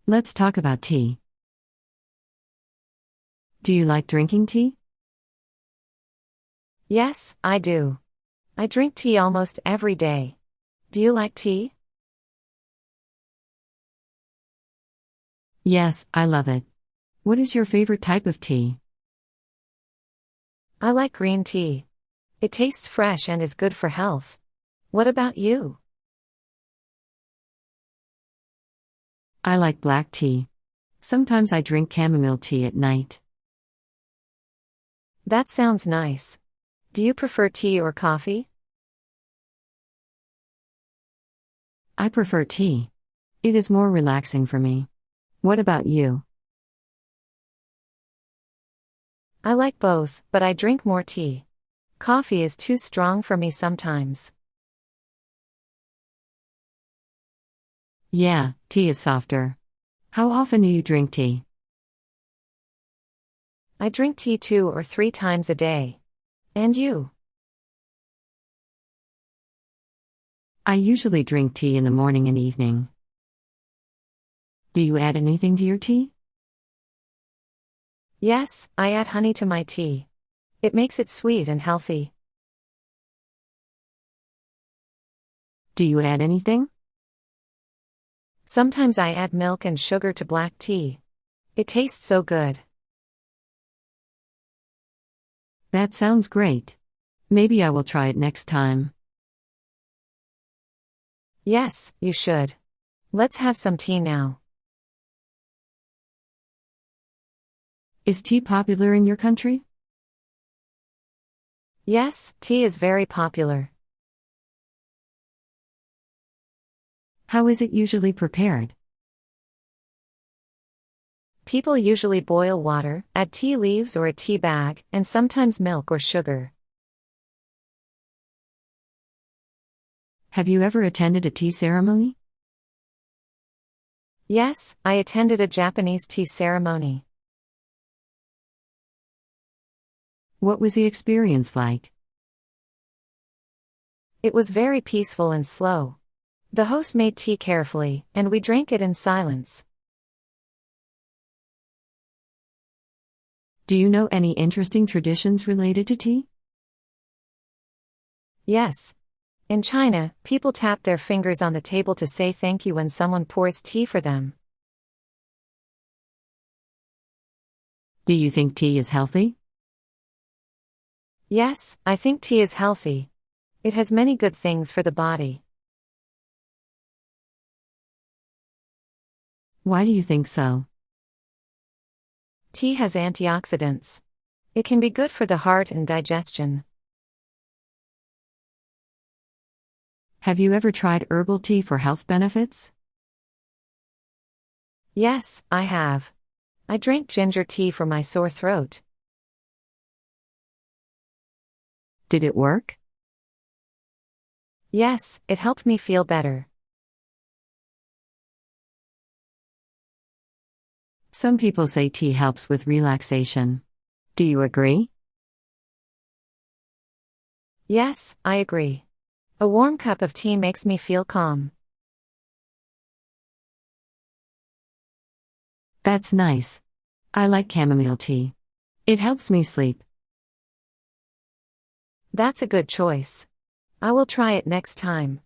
Let's talk about tea. Do you like drinking tea? Yes, I do. I drink tea almost every day. Do you like tea? Yes, I love it. What is your favorite type of tea? I like green tea. It tastes fresh and is good for health. What about you? I like black tea. Sometimes I drink chamomile tea at night. That sounds nice. Do you prefer tea or coffee? I prefer tea. It is more relaxing for me. What about you? I like both, but I drink more tea. Coffee is too strong for me sometimes. Yeah, tea is softer. How often do you drink tea? I drink tea 2 or 3 times a day. And you? I usually drink tea in the morning and evening. Do you add anything to your tea? Yes, I add honey to my tea. It makes it sweet and healthy. Do you add anything? Sometimes I add milk and sugar to black tea. It tastes so good. That sounds great. Maybe I will try it next time. Yes, you should. Let's have some tea now. Is tea popular in your country? Yes, tea is very popular. How is it usually prepared? People usually boil water, add tea leaves or a tea bag, and sometimes milk or sugar. Have you ever attended a tea ceremony? Yes, I attended a Japanese tea ceremony. What was the experience like? It was very peaceful and slow. The host made tea carefully, and we drank it in silence. Do you know any interesting traditions related to tea? Yes. In China, people tap their fingers on the table to say thank you when someone pours tea for them. Do you think tea is healthy? Yes, I think tea is healthy. It has many good things for the body. Why do you think so? Tea has antioxidants. It can be good for the heart and digestion. Have you ever tried herbal tea for health benefits? Yes, I have. I drank ginger tea for my sore throat. Did it work? Yes, it helped me feel better. Some people say tea helps with relaxation. Do you agree? Yes, I agree. A warm cup of tea makes me feel calm. That's nice. I like chamomile tea. It helps me sleep. That's a good choice. I will try it next time.